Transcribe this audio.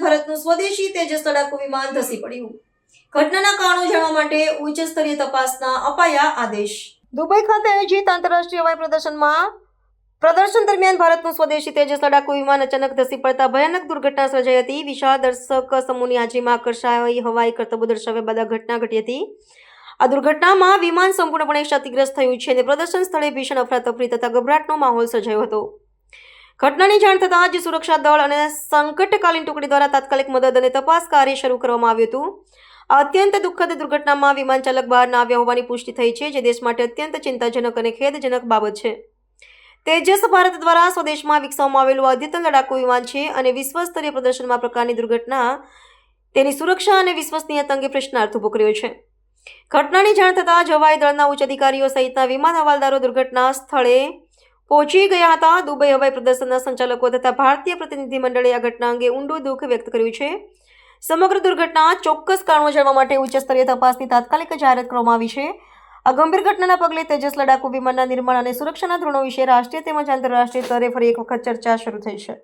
ભારતનું સ્વદેશી તેજસ લડાકુ વિમાન ધસી પડ્યું. ઘટનાના કારણો જાણવા માટે ઉચ્ચ સ્તરીય તપાસના અપાયા આદેશ. દુબઈ ખાતે આયોજિત આંતરરાષ્ટ્રીય હવાઈ પ્રદર્શન દરમિયાન ભારતનું સ્વદેશી તેજસ લડાકુ વિમાન અચાનક ધસી પડતા ભયાનક દુર્ઘટના સર્જાઈ હતી. વિશાળ દર્શક સમૂહની હાજરીમાં આકર્ષાઈ હવાઈ કરતબો દર્શાવ્યા બાદ આ ઘટના ઘટી હતી. આ દુર્ઘટનામાં વિમાન સંપૂર્ણપણે ક્ષતિગ્રસ્ત થયું છે અને પ્રદર્શન સ્થળે ભીષણ અફરાતફરી તથા ગભરાટનો માહોલ સર્જાયો હતો. ઘટનાની જાણ થતાં જ સુરક્ષા દળ અને સંકટકાલીન ટુકડી દ્વારા તાત્કાલિક મદદ અને તપાસ કાર્ય શરૂ કરવામાં આવ્યું હતું. આ અત્યંત દુઃખદ દુર્ઘટનામાં વિમાન ચાલક બહાર ન આવ્યા હોવાની પુષ્ટિ થઈ છે, જે દેશ માટે અત્યંત ચિંતાજનક અને ખેદજનક બાબત છે. તેજસ ભારત દ્વારા સ્વદેશમાં વિકસાવવામાં આવેલું અદ્યતન લડાકુ વિમાન છે અને વિશ્વસ્તરીય પ્રદર્શનમાં પ્રકારની દુર્ઘટના તેની સુરક્ષા અને વિશ્વસનીયતા અંગે પ્રશ્નાર્થ ઊભો કર્યો છે. ઘટનાની જાણ થતાં જ હવાઈ દળના ઉચ્ચ અધિકારીઓ સહિતના વિમાન હવાલદારો દુર્ઘટના સ્થળે પહોંચી ગયા હતા. દુબઈ હવાઈ પ્રદર્શનના સંચાલકો તથા ભારતીય પ્રતિનિધિ મંડળે આ ઘટના અંગે ઊંડું દુઃખ વ્યક્ત કર્યું છે. સમગ્ર દુર્ઘટના ચોક્કસ કારણો જાણવા માટે ઉચ્ચ સ્તરીય તપાસની તાત્કાલિક જાહેરાત કરવામાં આવી છે. આ ગંભીર ઘટનાના પગલે તેજસ લડાકુ વિમાનના નિર્માણ અને સુરક્ષાના ધોરણો વિશે રાષ્ટ્રીય તેમજ આંતરરાષ્ટ્રીય સ્તરે ફરી એક વખત ચર્ચા શરૂ થઈ છે.